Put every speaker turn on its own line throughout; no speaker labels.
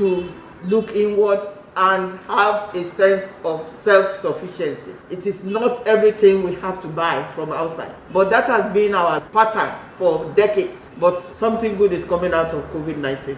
to look inward and have a sense of self-sufficiency. It is not everything we have to buy from outside, but that has been our pattern for decades. But something good is coming out of COVID-19.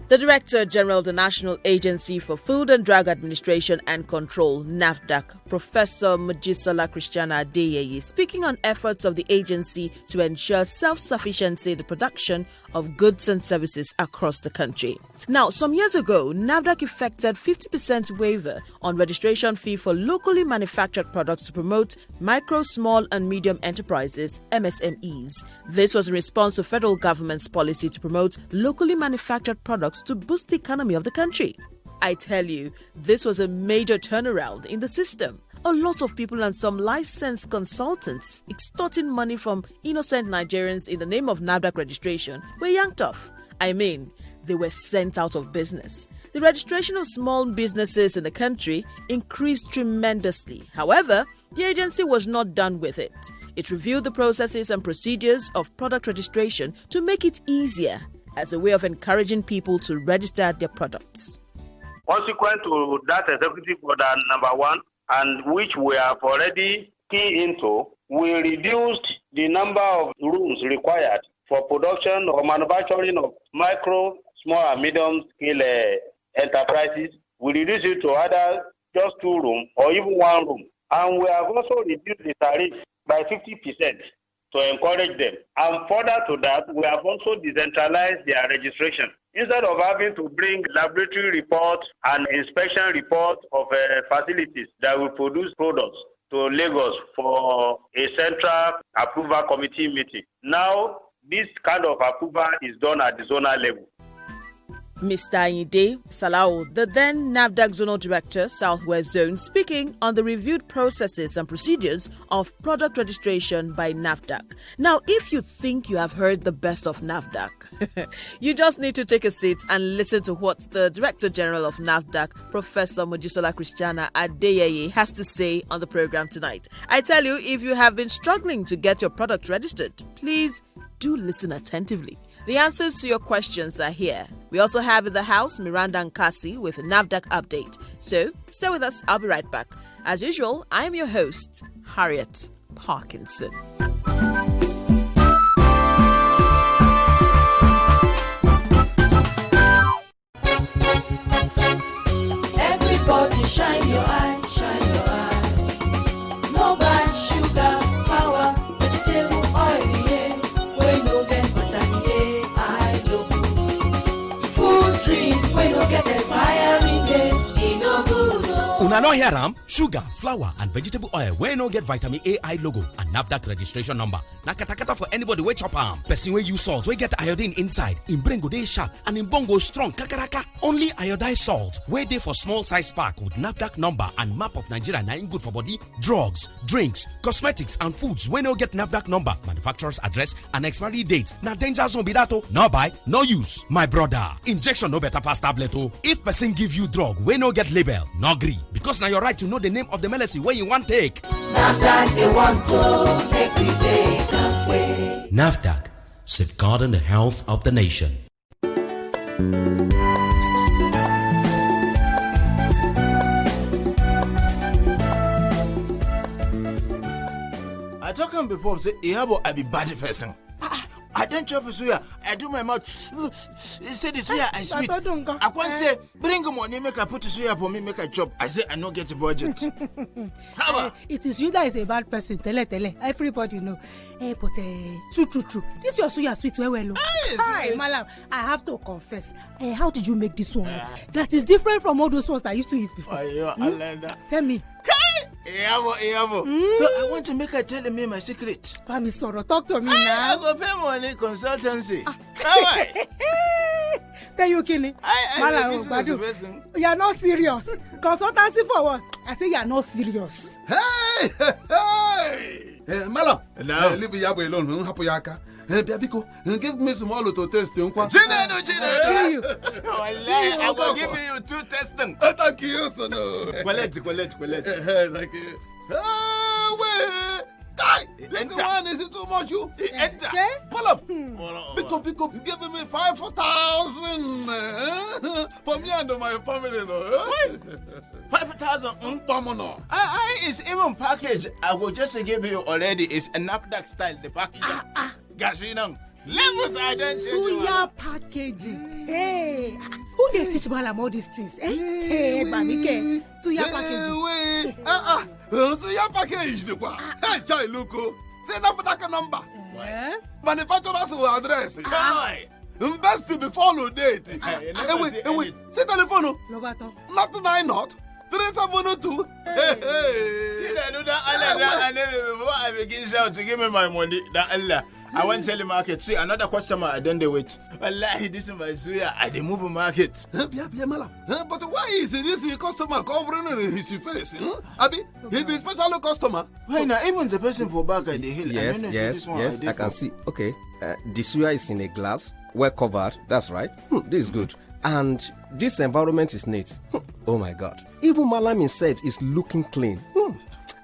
The Director General of the National Agency for Food and Drug Administration and Control, NAFDAC, Professor Mojisola Christiana Adeyeye, speaking on efforts of the agency to ensure self-sufficiency in the production of goods and services across the country. Now, some years ago, NAFDAC effected 50% waiver on registration fee for locally manufactured products to promote micro, small and medium enterprises, MSMEs. This was in response to federal government's policy to promote locally manufactured products to boost the economy of the country. I tell you, this was a major turnaround in the system. A lot of people and some licensed consultants extorting money from innocent Nigerians in the name of NAFDAC registration were yanked off. I mean, they were sent out of business. The registration of small businesses in the country increased tremendously. However, the agency was not done with it. It reviewed the processes and procedures of product registration to make it easier as a way of encouraging people to register their products.
Consequent to that executive order number 1, and which we have already keyed into, we reduced the number of rooms required for production or manufacturing of micro, small and medium scale enterprises. We reduced it to either just 2 rooms or even 1 room. And we have also reduced the tariff by 50% to encourage them. And further to that, we have also decentralized their registration. Instead of having to bring laboratory reports and inspection reports of facilities that will produce products to Lagos for a central approval committee meeting, now this kind of approval is done at the zonal level.
Mr. Ayinde Salao, the then NAFDAC Zonal Director, Southwest Zone, speaking on the reviewed processes and procedures of product registration by NAFDAC. Now, if you think you have heard the best of NAFDAC, you just need to take a seat and listen to what the Director General of NAFDAC, Professor Mojisola Christiana Adeyeye, has to say on the program tonight. I tell you, if you have been struggling to get your product registered, please do listen attentively. The answers to your questions are here. We also have in the house Miranda Nkasi with a NAFDAC update. So stay with us. I'll be right back. As usual, I am your host, Harriet Parkinson.
Everybody shine your eye, shine your eye. No buy sugar, flour, vegetable oil, yeah. When no get vitamin A, I look. Food drink, when no get expiring days, e no good.
Una no hear am? Sugar, flour and vegetable oil wey no get vitamin AI logo and NAFDAC registration number. Na katakata for anybody wey chop am. Person wey use salt wey get iodine inside, im brain go dey sharp and im bone go strong kakaraka. Only iodized salt wey dey for small size pack with NAFDAC number and map of Nigeria na im good for body. Drugs, drinks, cosmetics and foods wey no get NAFDAC number, manufacturer's address and expiry date na danger zone be that o. No buy, no use. My brother, injection no better pass tablet o. If person give you drug wey no get label, no gree. Because now you're right to know the name of the medicine where you want take.
NAFDAC they want to make we take away.
NAFDAC, safeguarding the health of the nation.
I talk him before say Ihabo I be bad person. I don't chop suya. I do my mouth. Say the suya I sweet. I can't say bring money make I put suya for me make I chop. I say I no get a budget.
It is you that is a bad person. Tell. Everybody know. But true. This your suya sweet well. Hi, Malam. I have to confess. How did you make this one? That is different from all those ones that I used to eat before. Tell me.
Ihabo. So I want to make her tell me my secret.
Pamisoro, talk to me now.
I go pay money consultancy.
Pay you kidding? You are not serious. Consultancy for what? I say you are not serious.
Hey! Malam, leave Ihabo alone. Hapoyaka. Biabiko, give me some all to test.
Gino.
See you.
I will give you 2 testing.
Thank you, son.
Quality.
Like it. Wait. Die. Chai, this one is too much. You enter. Malam, pick up, you giving me 5,000 for me and my family.
5,000. I is even package. I will just give you already. It's a NAFDAC style. The package. Gashinang. Levels identity.
Suya packaging. Hey, who they teach Malam all these things? Hey, Babike. Suya packaging.
Suya package. Hey, Chai, look. Say NAFDAC number. Manufacturer's address. Invest to be follow date. Wait. Say telephone. Not 3702. Hey.
I begin shout to give me my money. I went to the market. See another customer. I don't wait. Wallahi, this is my suya. I dey move market.
But why is this customer covering his face? Abi, he be special customer.
Why not? Even the person for back at the hill.
Yes. I can see. Okay, the suya is in a glass, well covered. That's right. This is good. And this environment is neat. Oh my God. Even Malam himself is looking clean.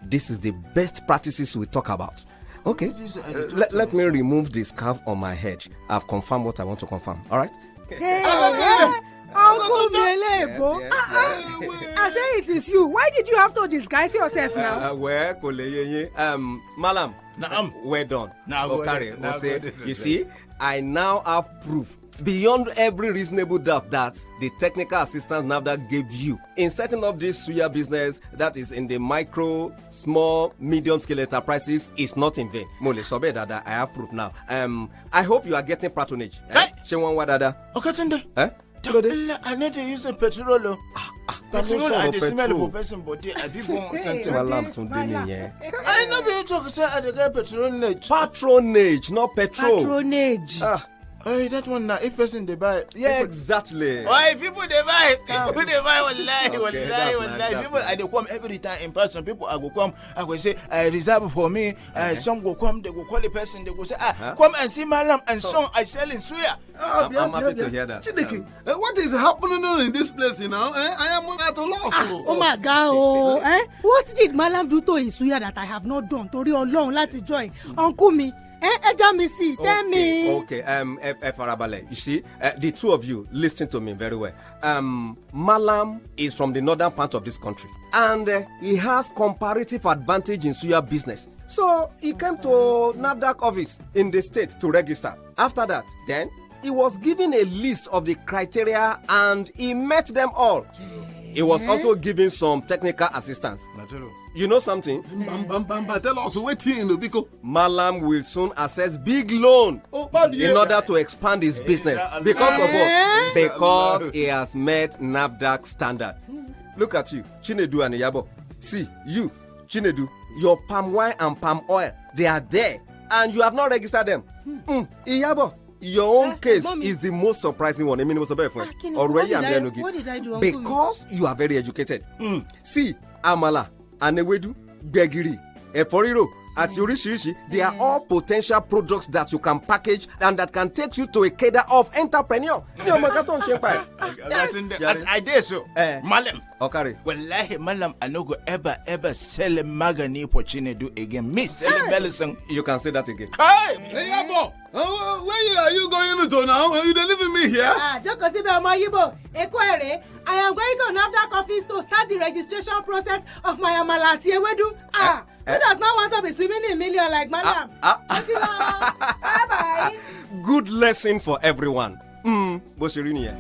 This is the best practices we talk about. Okay, let me remove the scarf on my head. I've confirmed what I want to confirm. All right?
Hey, Uncle Melebo. I say it is you. Why did you have to disguise yourself now?
Malam, we're done. You see, I now have proof beyond every reasonable doubt that the technical assistance NAFDAC gave you in setting up this suya business that is in the micro, small, medium scale enterprises is not in vain. Mole sobe dada, I have proof now. I hope you are getting patronage. Shewan wa dada.
Okay, I need to use a petrol. Petrol, I smell of person body. I be born something. I know you talk say I get patronage.
Patronage, not petrol.
Patronage.
Oh, that one now. If person they buy,
yeah, exactly.
Why people they buy? People they buy. Wallahi. People I they come every time in person. People I go come. I go say I reserve for me. Some go come. They go call the person. They go say come and see Malam and song I sell in suya.
I'm happy to hear that.
Chidiki, what is happening in this place? You know, I am at a loss.
Oh my God! What did Malam do to his suya that I have not done? Tori Olorun láti join. Uncle me. Tell me.
Okay, Farabale, you see, the two of you listen to me very well. Malam is from the northern part of this country, and he has comparative advantage in suya business. So he came to NAFDAC office in the state to register. After that, then he was given a list of the criteria, and he met them all. He was also given some technical assistance. You know something?
Tell us waiting because
Malam will soon access big loan in order to expand his business. Because of what? Because he has met NAFDAC standard. Look at you, Chinedu and Iyabo. See, you, Chinedu, your palm wine and palm oil, they are there, and you have not registered them. Iyabo, your own case is the most surprising one. I mean, it was a better friend.
Already, what did I do?
Because you are very educated. See, Amala, Anewedu, Begiri, Eforiro, Ati Orishirishi, they are all potential products that you can package and that can take you to a cadre of entrepreneur.
As I did so, Malam.
Okay.
Wallahi, Malam, I no go ever sell a magani for Chinedu again. Me selling medicine.
You can say that again.
Hey, Yabo, where are you going to now? Are you delivering me here?
I am going to NAFDAC office to start the registration process of my Amala Ewedu. Who does not want to be swimming in million like Malam? Bye-bye.
Good lesson for everyone. Boshirini.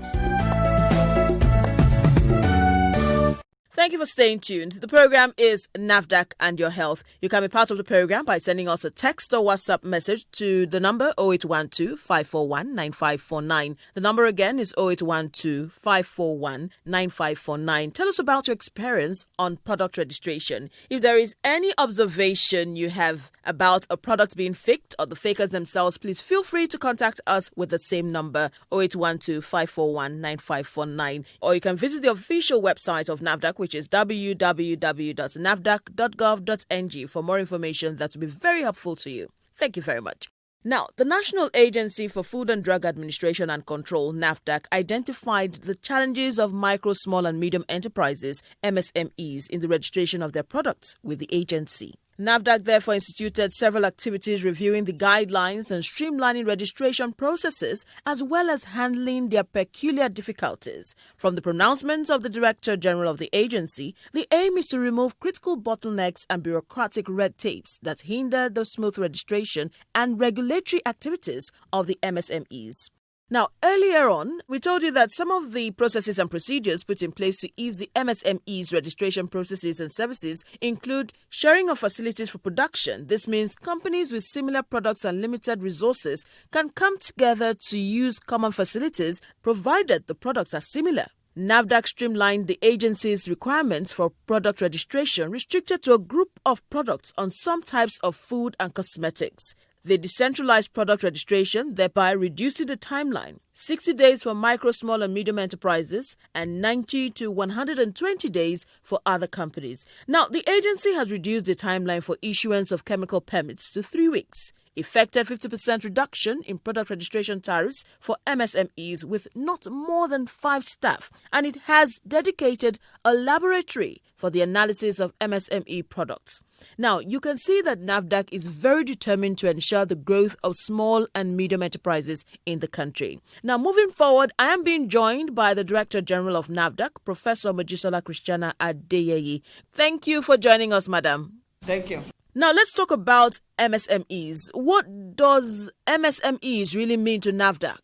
Thank you for staying tuned. The program is NAFDAC and Your Health. You can be part of the program by sending us a text or WhatsApp message to the number 0812-541-9549. The number again is 0812-541-9549. Tell us about your experience on product registration. If there is any observation you have about a product being faked or the fakers themselves, please feel free to contact us with the same number, 0812-541-9549. Or you can visit the official website of NAFDAC, which is www.nafdac.gov.ng for more information that will be very helpful to you. Thank you very much. Now, the National Agency for Food and Drug Administration and Control, NAFDAC, identified the challenges of micro, small and medium enterprises, MSMEs, in the registration of their products with the agency. NAFDAC therefore instituted several activities reviewing the guidelines and streamlining registration processes, as well as handling their peculiar difficulties. From the pronouncements of the Director General of the agency, the aim is to remove critical bottlenecks and bureaucratic red tapes that hinder the smooth registration and regulatory activities of the MSMEs. Now, earlier on, we told you that some of the processes and procedures put in place to ease the MSME's registration processes and services include sharing of facilities for production. This means companies with similar products and limited resources can come together to use common facilities, provided the products are similar. NAFDAC streamlined the agency's requirements for product registration, restricted to a group of products on some types of food and cosmetics. They decentralized product registration, thereby reducing the timeline. 60 days for micro, small and medium enterprises and 90 to 120 days for other companies. Now, the agency has reduced the timeline for issuance of chemical permits to 3 weeks. Effected 50% reduction in product registration tariffs for MSMEs with not more than 5 staff, and it has dedicated a laboratory for the analysis of MSME products. Now, you can see that NAFDAC is very determined to ensure the growth of small and medium enterprises in the country. Now, moving forward, I am being joined by the Director General of NAFDAC, Professor Mojisola Christiana Adeyeye. Thank you for joining us, Madam.
Thank you.
Now, let's talk about MSMEs. What does MSMEs really mean to NAFDAC?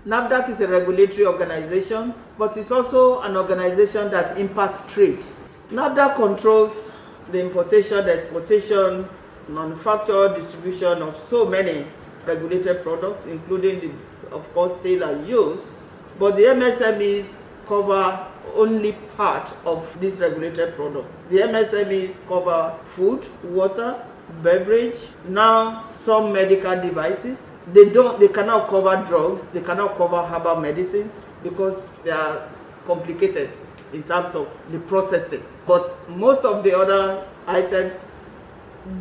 NAFDAC is a regulatory organization, but it's also an organization that impacts trade. NAFDAC controls the importation, the exportation, manufacture, distribution of so many regulated products, including the, of course, sale and use. But the MSMEs cover only part of these regulated products. The MSMEs cover food, water, beverage, now some medical devices. They cannot cover drugs, they cannot cover herbal medicines because they are complicated in terms of the processing. But most of the other items,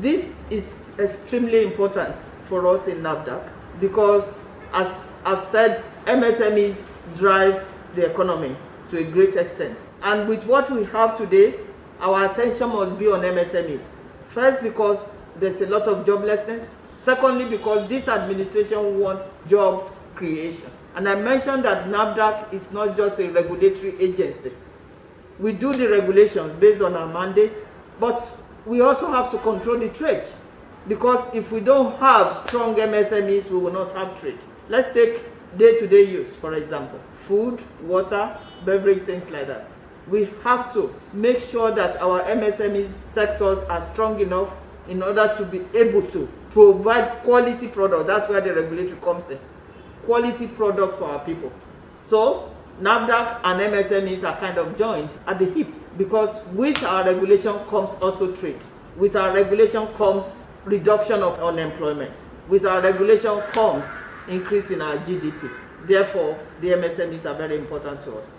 this is extremely important for us in NAFDAC because, as I've said, MSMEs drive the economy to a great extent. And with what we have today, our attention must be on MSMEs. First, because there's a lot of joblessness. Secondly, because this administration wants job creation. And I mentioned that NAFDAC is not just a regulatory agency. We do the regulations based on our mandate, but we also have to control the trade. Because if we don't have strong MSMEs, we will not have trade. Let's take day-to-day use, for example. Food, water, beverage, things like that. We have to make sure that our MSME sectors are strong enough in order to be able to provide quality products. That's where the regulatory comes in. Quality products for our people. So NAFDAC and MSMEs are kind of joined at the hip because with our regulation comes also trade. With our regulation comes reduction of unemployment. With our regulation comes increase in our GDP. Therefore, the MSMEs are very important to us.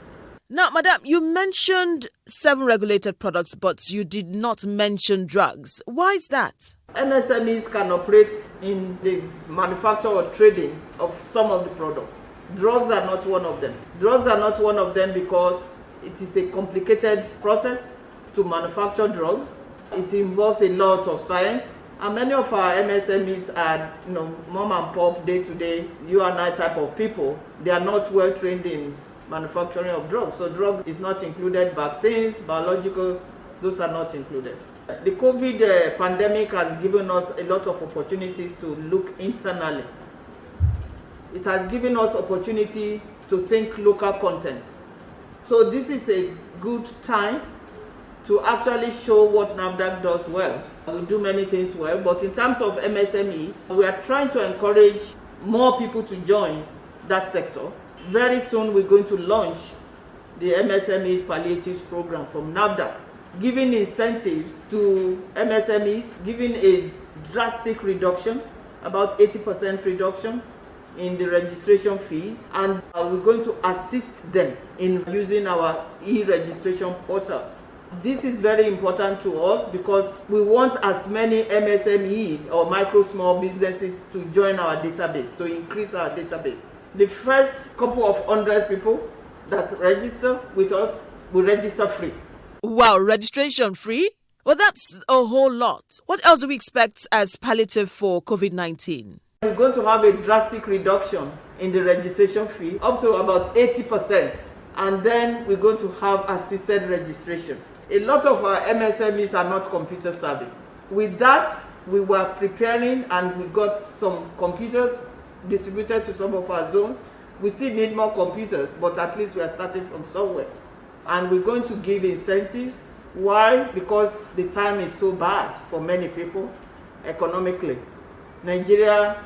Now, Madam, you mentioned 7 regulated products, but you did not mention drugs. Why is that?
MSMEs can operate in the manufacture or trading of some of the products. Drugs are not one of them. Drugs are not one of them because it is a complicated process to manufacture drugs. It involves a lot of science. And many of our MSMEs are, mom and pop, day-to-day, you and I type of people. They are not well trained in manufacturing of drugs. So drugs is not included. Vaccines, biologicals, those are not included. The COVID pandemic has given us a lot of opportunities to look internally. It has given us opportunity to think local content. So this is a good time to actually show what NAFDAC does well. We do many things well, but in terms of MSMEs, we are trying to encourage more people to join that sector. Very soon we're going to launch the MSMEs Palliatives Program from NAFDAC, giving incentives to MSMEs, giving a drastic reduction, about 80% reduction in the registration fees, and we're going to assist them in using our e-registration portal. This is very important to us because we want as many MSMEs or micro small businesses to join our database, to increase our database. The first couple of 100 people that register with us will register free.
Wow, registration free? Well, that's a whole lot. What else do we expect as palliative for COVID-19?
We're going to have a drastic reduction in the registration fee, up to about 80%. And then we're going to have assisted registration. A lot of our MSMEs are not computer savvy. With that, we were preparing and we got some computers distributed to some of our zones. We still need more computers, but at least we are starting from somewhere. And we're going to give incentives. Why? Because the time is so bad for many people economically. Nigeria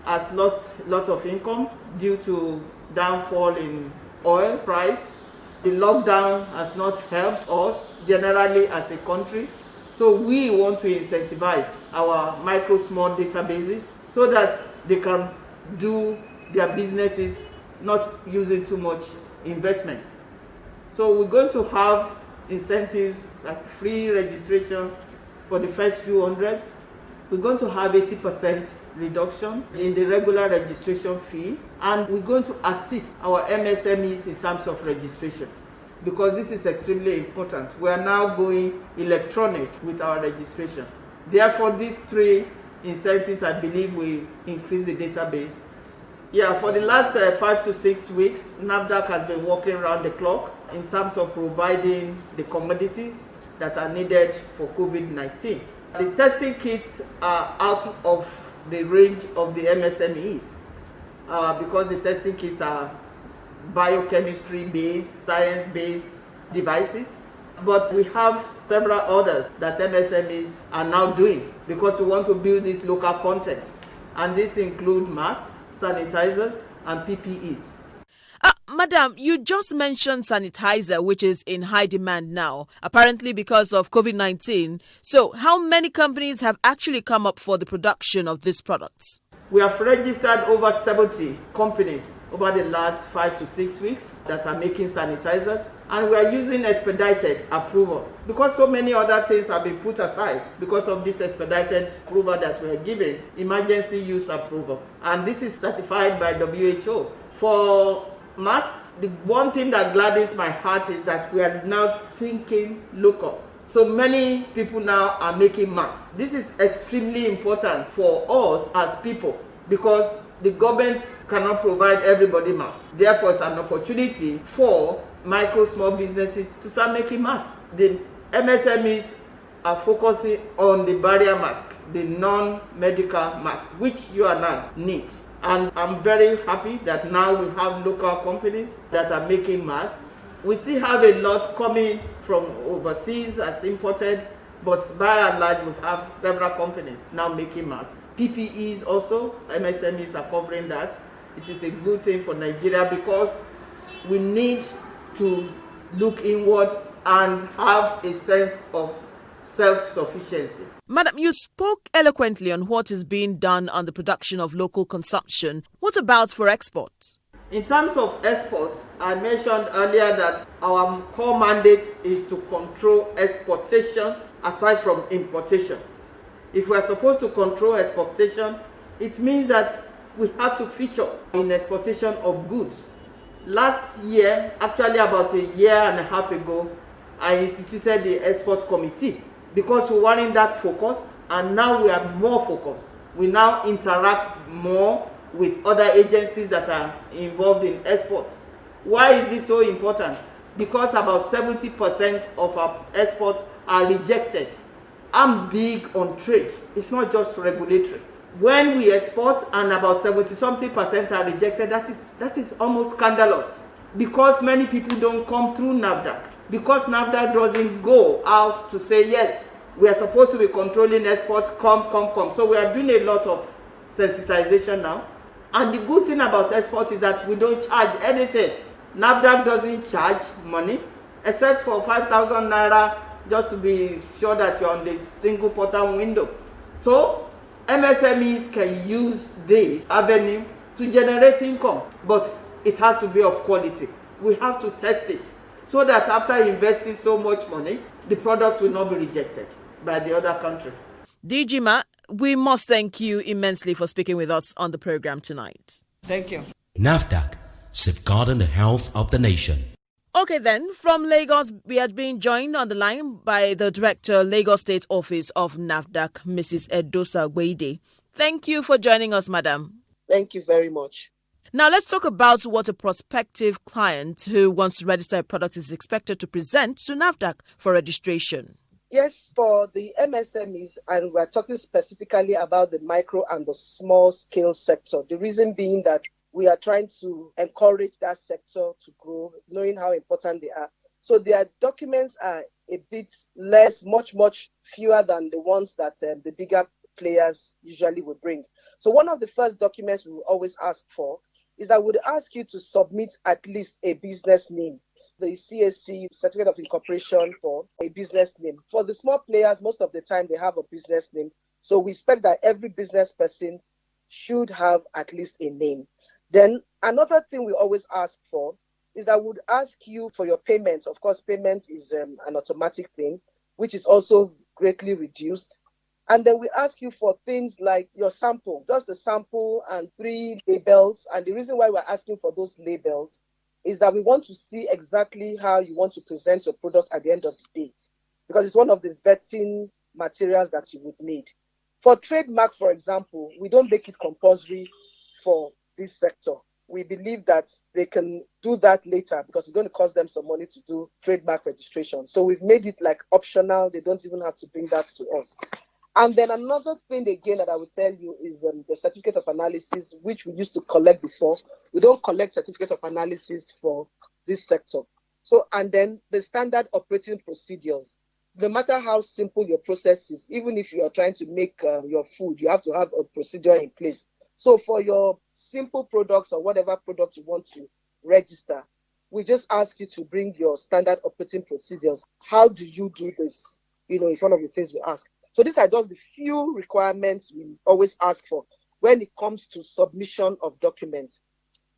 has lost lots of income due to downfall in oil price. The lockdown has not helped us generally as a country. So we want to incentivize our micro small databases so that they can do their businesses not using too much investment. So we're going to have incentives like free registration for the first few hundreds. We're going to have 80% reduction in the regular registration fee, and we're going to assist our MSMEs in terms of registration because this is extremely important. We are now going electronic with our registration. Therefore, these three incentives, I believe, will increase the database. Yeah, for the last 5 to 6 weeks, NAFDAC has been working around the clock in terms of providing the commodities that are needed for COVID-19. The testing kits are out of the range of the MSMEs because the testing kits are biochemistry-based, science-based devices. But we have several others that MSMEs are now doing because we want to build this local content. And this includes masks, sanitizers, and PPEs.
Madam, you just mentioned sanitizer, which is in high demand now, apparently because of COVID-19. So how many companies have actually come up for the production of these products?
We have registered over 70 companies over the last 5 to 6 weeks that are making sanitizers, and we are using expedited approval because so many other things have been put aside because of this expedited approval that we are giving, emergency use approval. And this is certified by WHO. For masks, the one thing that gladdens my heart is that we are now thinking local. So many people now are making masks. This is extremely important for us as people because the government cannot provide everybody masks. Therefore, it's an opportunity for micro small businesses to start making masks. The MSMEs are focusing on the barrier mask, the non-medical mask, which you and I need. And I'm very happy that now we have local companies that are making masks. We still have a lot coming from overseas as imported, but by and large we have several companies now making masks. PPEs also, MSMEs are covering that. It is a good thing for Nigeria because we need to look inward and have a sense of self-sufficiency.
Madam, you spoke eloquently on what is being done on the production of local consumption. What about for export?
In terms of exports, I mentioned earlier that our core mandate is to control exportation aside from importation. If we are supposed to control exportation, it means that we have to feature in exportation of goods. Last year, actually about a year and a half ago, I instituted the export committee because we weren't that focused, and now we are more focused. We now interact more with other agencies that are involved in exports. Why is this so important? Because about 70% of our exports are rejected. I'm big on trade. It's not just regulatory. When we export and about 70-something% are rejected, that is almost scandalous because many people don't come through NAFDAC. Because NAFDAC doesn't go out to say, yes, we are supposed to be controlling exports, come. So we are doing a lot of sensitization now. And the good thing about export is that we don't charge anything. NAFDAC doesn't charge money, except for 5,000 naira, just to be sure that you're on the single portal window. So MSMEs can use this avenue to generate income, but it has to be of quality. We have to test it so that after investing so much money, the products will not be rejected by the other country.
DG Ma, we must thank you immensely for speaking with us on the program tonight.
Thank you.
NAFDAC, safeguarding the health of the nation.
Okay then, from Lagos, we are being joined on the line by the Director, Lagos State Office of NAFDAC, Mrs. Edosa Weide. Thank you for joining us, madam.
Thank you very much.
Now let's talk about what a prospective client who wants to register a product is expected to present to NAFDAC for registration.
Yes, for the MSMEs, and we're talking specifically about the micro and the small scale sector. The reason being that we are trying to encourage that sector to grow, knowing how important they are. So their documents are a bit less, much fewer than the ones that the bigger players usually would bring. So one of the first documents we will always ask for is that we would ask you to submit at least a business name, the CAC, Certificate of Incorporation, for a business name. For the small players, most of the time they have a business name. So we expect that every business person should have at least a name. Then another thing we always ask for is that we would ask you for your payment. Of course, payment is an automatic thing, which is also greatly reduced. And then we ask you for things like your sample, just the sample and 3 labels. And the reason why we're asking for those labels is that we want to see exactly how you want to present your product at the end of the day, because it's one of the vetting materials that you would need. For trademark, for example, we don't make it compulsory for this sector. We believe that they can do that later because it's going to cost them some money to do trademark registration. So we've made it like optional. They don't even have to bring that to us. And then another thing again that I would tell you is the certificate of analysis, which we used to collect before. We don't collect certificate of analysis for this sector. So, and then the standard operating procedures. No matter how simple your process is, even if you are trying to make your food, you have to have a procedure in place. So for your simple products or whatever product you want to register, we just ask you to bring your standard operating procedures. How do you do this? It's one of the things we ask. So these are just the few requirements we always ask for when it comes to submission of documents.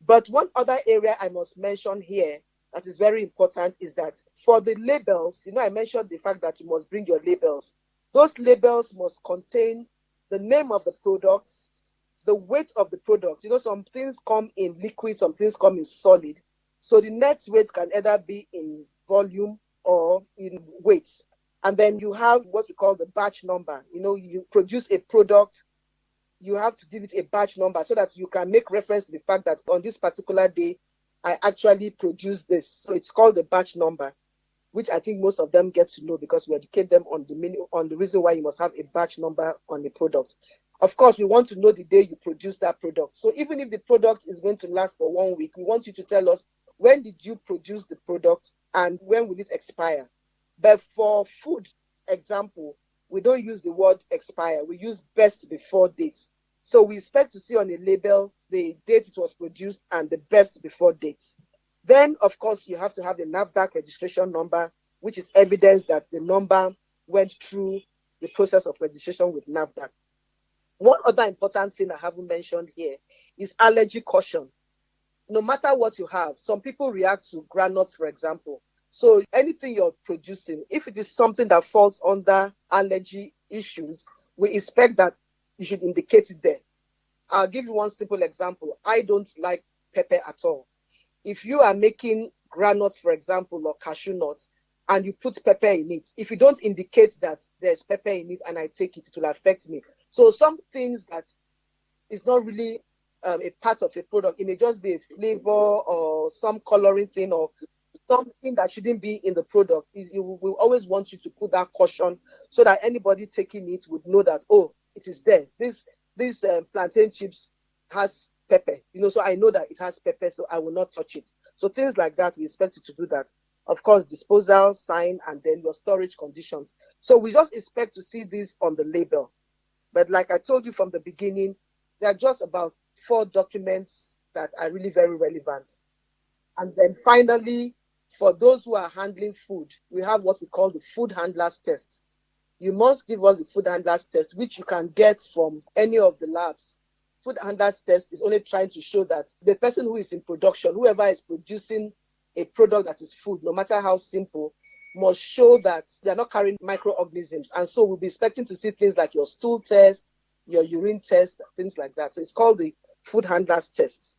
But one other area I must mention here that is very important is that for the labels, I mentioned the fact that you must bring your labels. Those labels must contain the name of the products, the weight of the product. Some things come in liquid, some things come in solid. So the net weight can either be in volume or in weight. And then you have what we call the batch number. You produce a product, you have to give it a batch number so that you can make reference to the fact that on this particular day, I actually produced this. So it's called the batch number, which I think most of them get to know because we educate them on the reason why you must have a batch number on the product. Of course, we want to know the day you produce that product. So even if the product is going to last for 1 week, we want you to tell us when did you produce the product and when will it expire. But for food example, we don't use the word expire. We use best before date. So we expect to see on a label the date it was produced and the best before dates. Then, of course, you have to have the NAFDAC registration number, which is evidence that the number went through the process of registration with NAFDAC. One other important thing I haven't mentioned here is allergy caution. No matter what you have, some people react to granules, for example. So anything you're producing, if it is something that falls under allergy issues, we expect that you should indicate it there. I'll give you one simple example. I don't like pepper at all. If you are making granules, for example, or cashew nuts, and you put pepper in it, if you don't indicate that there's pepper in it and I take it, it will affect me. So some things that is not really a part of a product, it may just be a flavor or some coloring thing or something that shouldn't be in the product. We always want you to put that caution so that anybody taking it would know that, oh, it is there. This plantain chips has pepper, so I know that it has pepper, so I will not touch it. So things like that, we expect you to do that. Of course, disposal, sign, and then your storage conditions. So we just expect to see this on the label. But like I told you from the beginning, there are just about 4 documents that are really very relevant. And then finally, for those who are handling food, we have what we call the food handlers test. You must give us the food handlers test, which you can get from any of the labs. Food handlers test is only trying to show that the person who is in production, whoever is producing a product that is food, no matter how simple, must show that they are not carrying microorganisms. And so we'll be expecting to see things like your stool test, your urine test, things like that. So it's called the food handlers test.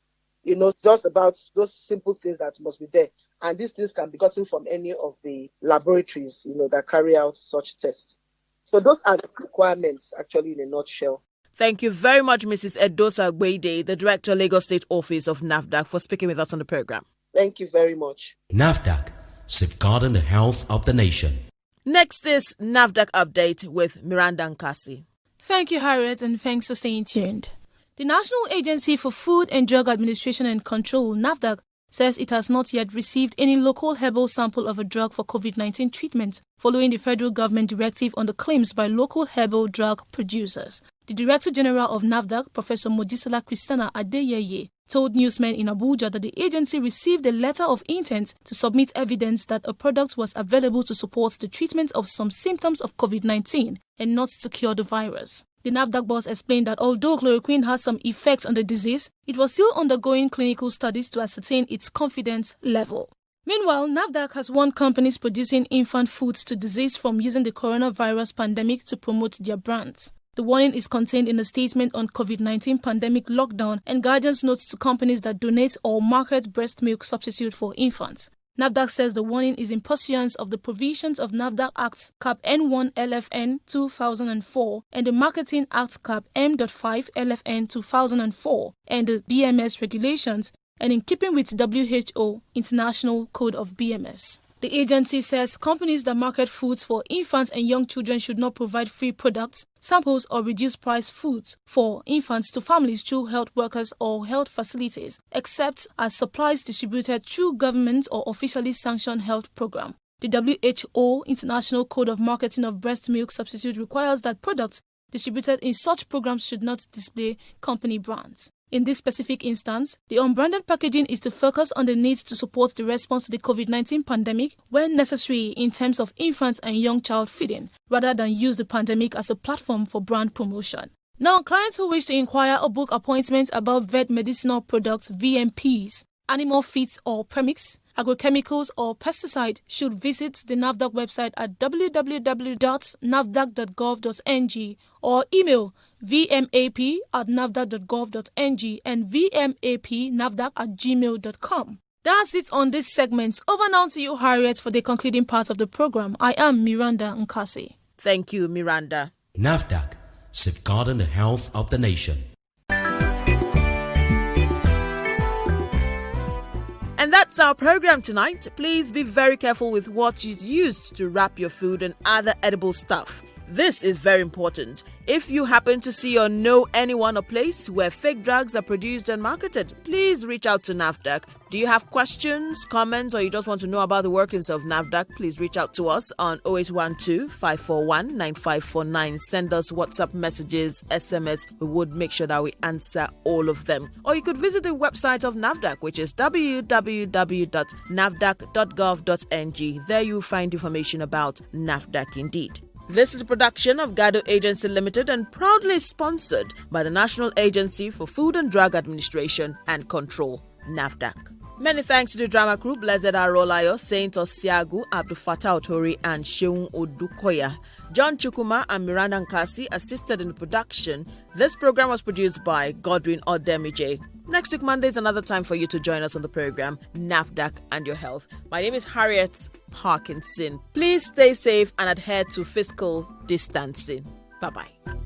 just about those simple things that must be there. And these things can be gotten from any of the laboratories, that carry out such tests. So those are the requirements, actually, in a nutshell.
Thank you very much, Mrs. Edosa Gwede, the Director, Lagos State Office of NAFDAC, for speaking with us on the program.
Thank you very much.
NAFDAC, safeguarding the health of the nation.
Next is NAFDAC Update with Miranda Nkasi.
Thank you, Harriet, and thanks for staying tuned. The National Agency for Food and Drug Administration and Control, NAFDAC, says it has not yet received any local herbal sample of a drug for COVID-19 treatment, following the federal government directive on the claims by local herbal drug producers. The Director General of NAFDAC, Professor Mojisola Christiana Adeyeye, told newsmen in Abuja that the agency received a letter of intent to submit evidence that a product was available to support the treatment of some symptoms of COVID-19 and not to cure the virus. The NAFDAC boss explained that although chloroquine has some effect on the disease, it was still undergoing clinical studies to ascertain its confidence level. Meanwhile, NAFDAC has warned companies producing infant foods to desist from using the coronavirus pandemic to promote their brands. The warning is contained in a statement on COVID-19 pandemic lockdown and guidance notes to companies that donate or market breast milk substitute for infants. NAFDAC says the warning is in pursuance of the provisions of NAFDAC Act Cap N1 LFN 2004 and the Marketing Act Cap M.5 LFN 2004 and the BMS regulations, and in keeping with WHO International Code of BMS. The agency says companies that market foods for infants and young children should not provide free products, samples, or reduced price foods for infants to families through health workers or health facilities, except as supplies distributed through government or officially sanctioned health program. The WHO International Code of Marketing of Breast Milk Substitute requires that products distributed in such programs should not display company brands. In this specific instance, the unbranded packaging is to focus on the need to support the response to the COVID-19 pandemic when necessary in terms of infants and young child feeding, rather than use the pandemic as a platform for brand promotion. Now, clients who wish to inquire or book appointments about vet medicinal products, VMPs, animal feeds or premix, agrochemicals or pesticide should visit the NAFDAC website at www.nafdac.gov.ng or email vmap@nafdac.gov.ng and vmapnafdac@gmail.com. That's it on this segment. Over now to you, Harriet, for the concluding part of the program. I am Miranda Nkasi.
Thank you, Miranda.
NAFDAC, safeguarding the health of the nation.
And that's our program tonight. Please be very careful with what you use to wrap your food and other edible stuff. This is very important. If you happen to see or know anyone or place where fake drugs are produced and marketed, please reach out to NAFDAC. Do you have questions, comments, or you just want to know about the workings of NAFDAC? Please reach out to us on 0812-541-9549. Send us WhatsApp messages, SMS. We would make sure that we answer all of them. Or you could visit the website of NAFDAC, which is www.nafdac.gov.ng. There you'll find information about NAFDAC indeed. This is a production of Gado Agency Limited and proudly sponsored by the National Agency for Food and Drug Administration and Control, NAFDAC. Many thanks to the drama crew, Blessed Arolayo, Saint Osiagu, Abdul Fattah Otori, and Sheung Odukoya. John Chukuma and Miranda Nkasi assisted in the production. This program was produced by Godwin Odemije. Next week, Monday, is another time for you to join us on the program, NAFDAC and Your Health. My name is Harriet Parkinson. Please stay safe and adhere to physical distancing. Bye-bye.